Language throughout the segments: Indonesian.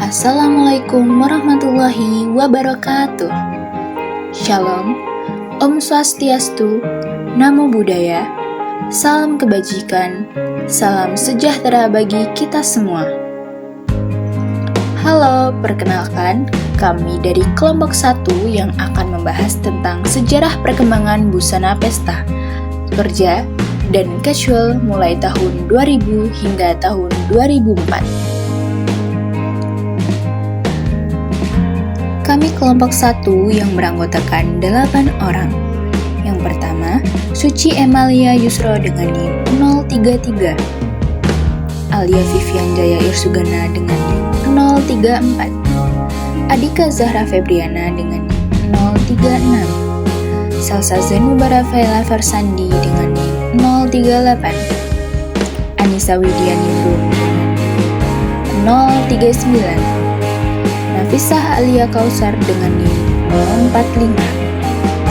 Assalamualaikum warahmatullahi wabarakatuh. Shalom, Om Swastiastu, Namo Buddhaya, salam kebajikan, salam sejahtera bagi kita semua. Halo, perkenalkan, kami dari kelompok 1 yang akan membahas tentang sejarah perkembangan busana pesta, kerja, dan casual mulai tahun 2000 hingga tahun 2004. Kami kelompok 1 yang beranggotakan 8 orang. Yang pertama, Suci Emalia Yusro dengan NIM 033, Alia Vivian Jaya Irsugana dengan NIM 034, Adika Zahra Febriana dengan NIM 036, Salsa Zenubara Faila Versandi dengan NIM 038, Anissa Widya Ningrum dengan 039, Nafisah Alia Kausar dengan NIM 045,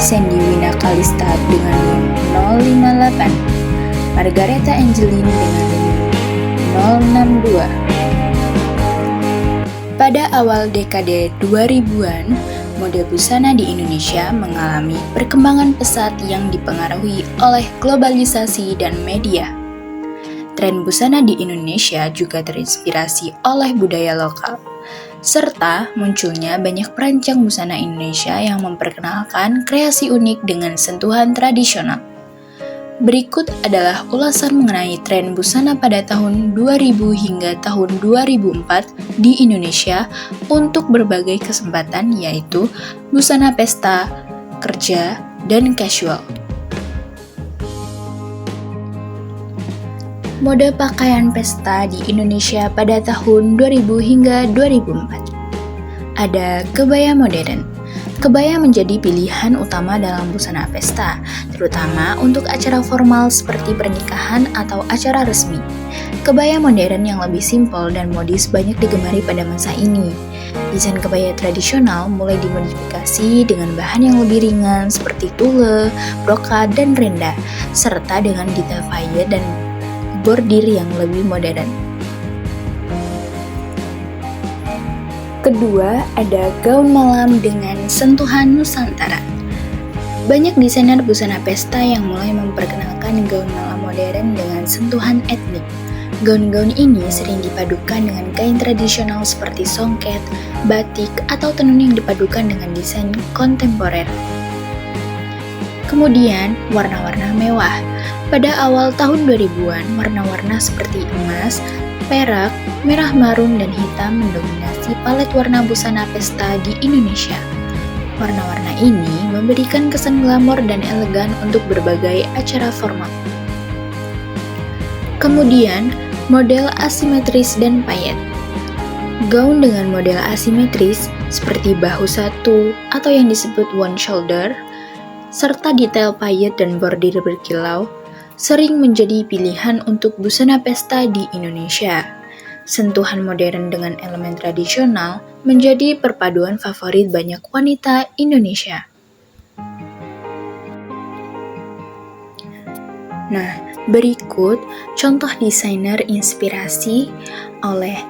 Sandy Wina Kalista dengan NIM 058, Margareta Angelin dengan NIM 062. Pada awal dekade 2000-an, mode busana di Indonesia mengalami perkembangan pesat yang dipengaruhi oleh globalisasi dan media. Tren busana di Indonesia juga terinspirasi oleh budaya lokal, serta munculnya banyak perancang busana Indonesia yang memperkenalkan kreasi unik dengan sentuhan tradisional. Berikut adalah ulasan mengenai tren busana pada tahun 2000 hingga tahun 2004 di Indonesia untuk berbagai kesempatan, yaitu busana pesta, kerja, dan casual. Mode pakaian pesta di Indonesia pada tahun 2000 hingga 2004. Ada kebaya modern. Kebaya menjadi pilihan utama dalam busana pesta, terutama untuk acara formal seperti pernikahan atau acara resmi. Kebaya modern yang lebih simpel dan modis banyak digemari pada masa ini. Desain kebaya tradisional mulai dimodifikasi dengan bahan yang lebih ringan seperti tulle, brokad, dan renda, serta dengan detail paillette dan bordir yang lebih modern. Kedua, ada gaun malam dengan sentuhan Nusantara. Banyak desainer busana pesta yang mulai memperkenalkan gaun malam modern dengan sentuhan etnik. Gaun-gaun ini sering dipadukan dengan kain tradisional seperti songket, batik, atau tenun yang dipadukan dengan desain kontemporer. Kemudian, warna-warna mewah. Pada awal tahun 2000-an, warna-warna seperti emas, perak, merah marun, dan hitam mendominasi palet warna busana pesta di Indonesia. Warna-warna ini memberikan kesan glamor dan elegan untuk berbagai acara formal. Kemudian, model asimetris dan paillette. Gaun dengan model asimetris seperti bahu satu atau yang disebut one shoulder, serta detail paillette dan bordir berkilau, sering menjadi pilihan untuk busana pesta di Indonesia. Sentuhan modern dengan elemen tradisional menjadi perpaduan favorit banyak wanita Indonesia. Nah, berikut contoh desainer inspirasi oleh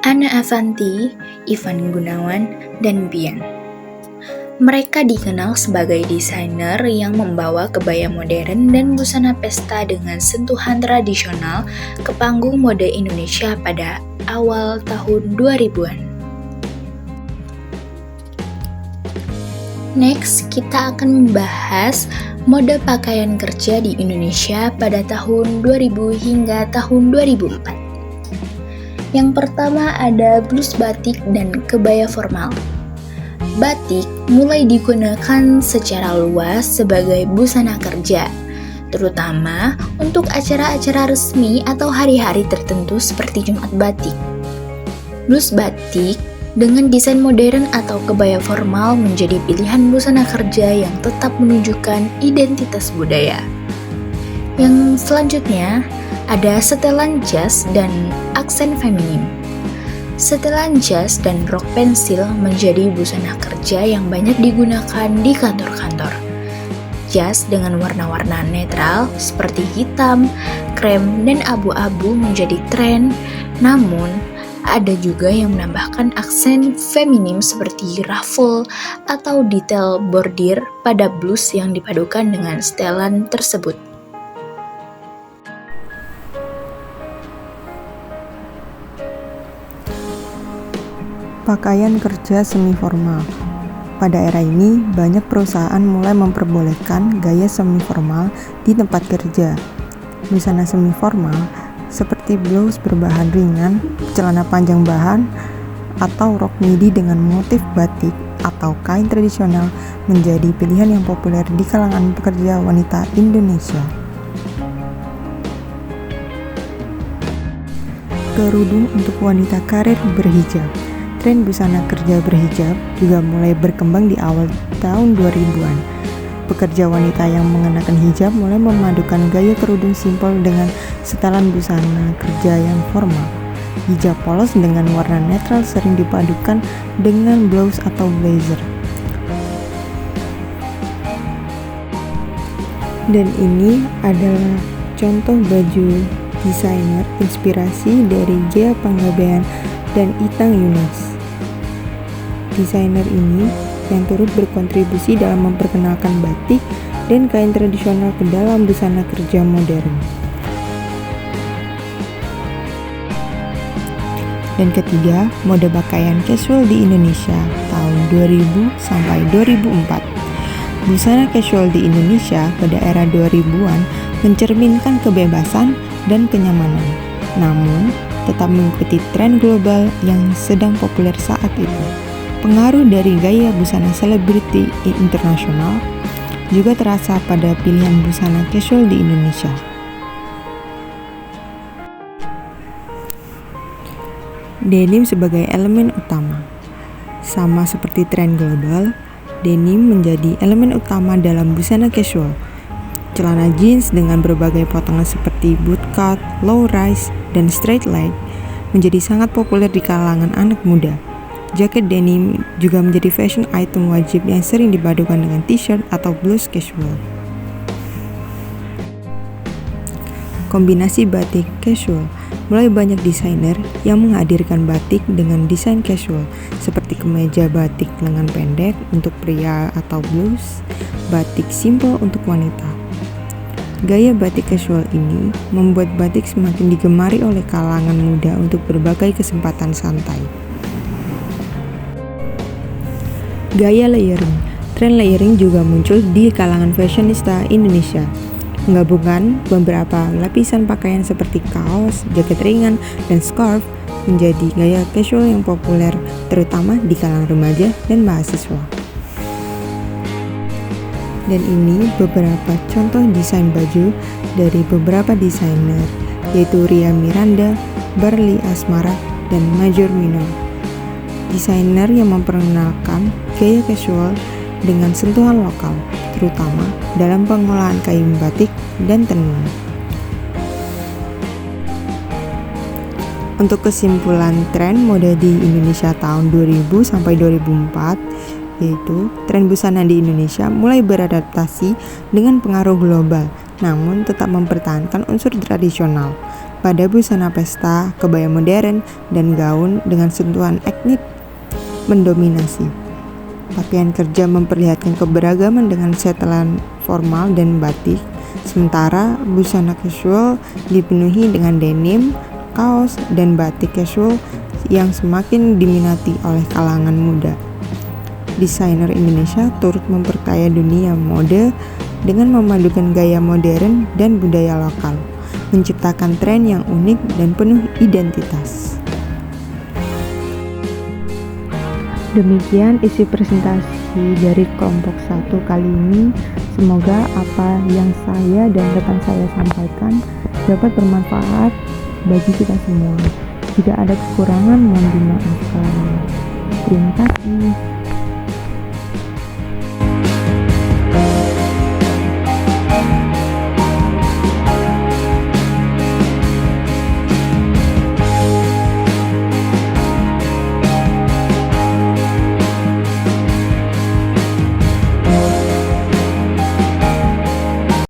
Anna Avanti, Ivan Gunawan, dan Bian. Mereka dikenal sebagai desainer yang membawa kebaya modern dan busana pesta dengan sentuhan tradisional ke panggung mode Indonesia pada awal tahun 2000-an. Next, kita akan membahas mode pakaian kerja di Indonesia pada tahun 2000 hingga tahun 2004. Yang pertama ada blus batik dan kebaya formal. Batik mulai digunakan secara luas sebagai busana kerja, terutama untuk acara-acara resmi atau hari-hari tertentu seperti Jumat Batik. Blus batik dengan desain modern atau kebaya formal menjadi pilihan busana kerja yang tetap menunjukkan identitas budaya. Yang selanjutnya ada setelan jas dan aksen feminim. Setelan jas dan rok pensil menjadi busana kerja yang banyak digunakan di kantor-kantor. Jas dengan warna-warna netral seperti hitam, krem, dan abu-abu menjadi tren, namun Ada juga yang menambahkan aksen feminim seperti ruffle atau detail bordir pada blus yang dipadukan dengan setelan tersebut. Pakaian kerja semi formal. Pada era ini, banyak perusahaan mulai memperbolehkan gaya semi formal di tempat kerja. Busana semi formal seperti blus berbahan ringan, celana panjang bahan, atau rok midi dengan motif batik atau kain tradisional menjadi pilihan yang populer di kalangan pekerja wanita Indonesia. Kerudung untuk wanita karir berhijab. Tren busana kerja berhijab juga mulai berkembang di awal tahun 2000-an. Pekerja wanita yang mengenakan hijab mulai memadukan gaya kerudung simpel dengan setelan busana kerja yang formal. Hijab polos dengan warna netral sering dipadukan dengan blouse atau blazer. Dan ini adalah contoh baju desainer inspirasi dari Gia Panggabean dan Itang Yunus. Desainer ini yang turut berkontribusi dalam memperkenalkan batik dan kain tradisional ke dalam busana kerja modern. Dan ketiga, mode pakaian casual di Indonesia tahun 2000 sampai 2004. Busana casual di Indonesia pada era 2000-an mencerminkan kebebasan dan kenyamanan, namun tetap mengikuti tren global yang sedang populer saat itu. Pengaruh dari gaya busana selebriti internasional juga terasa pada pilihan busana casual di Indonesia. Denim sebagai elemen utama. Sama seperti tren global, denim menjadi elemen utama dalam busana casual. Celana jeans dengan berbagai potongan seperti bootcut, low rise, dan straight leg menjadi sangat populer di kalangan anak muda. Jaket denim juga menjadi fashion item wajib yang sering dipadukan dengan t-shirt atau blus casual. Kombinasi batik casual. Mulai banyak desainer yang menghadirkan batik dengan desain casual, seperti kemeja batik lengan pendek untuk pria atau blus, batik simple untuk wanita. Gaya batik casual ini membuat batik semakin digemari oleh kalangan muda untuk berbagai kesempatan santai. Gaya layering. Tren layering juga muncul di kalangan fashionista Indonesia, menggabungkan beberapa lapisan pakaian seperti kaos, jaket ringan, dan scarf menjadi gaya casual yang populer terutama di kalangan remaja dan mahasiswa. Dan ini beberapa contoh desain baju dari beberapa desainer, yaitu Ria Miranda, Barli Asmara, dan Major Minor. Desainer yang memperkenalkan gaya casual dengan sentuhan lokal, terutama dalam pengolahan kain batik dan tenun. Untuk kesimpulan tren mode di Indonesia tahun 2000 sampai 2004, yaitu tren busana di Indonesia mulai beradaptasi dengan pengaruh global, namun tetap mempertahankan unsur tradisional. Pada busana pesta, kebaya modern, dan gaun dengan sentuhan etnik mendominasi. Pakaian kerja memperlihatkan keberagaman dengan setelan formal dan batik, sementara busana casual dipenuhi dengan denim, kaos, dan batik casual yang semakin diminati oleh kalangan muda. Desainer Indonesia turut memperkaya dunia mode dengan memadukan gaya modern dan budaya lokal, menciptakan tren yang unik dan penuh identitas. Demikian isi presentasi dari kelompok 1 kali ini. Semoga apa yang saya dan rekan saya sampaikan dapat bermanfaat bagi kita semua. Jika ada kekurangan, mohon dimaafkan. Terima kasih.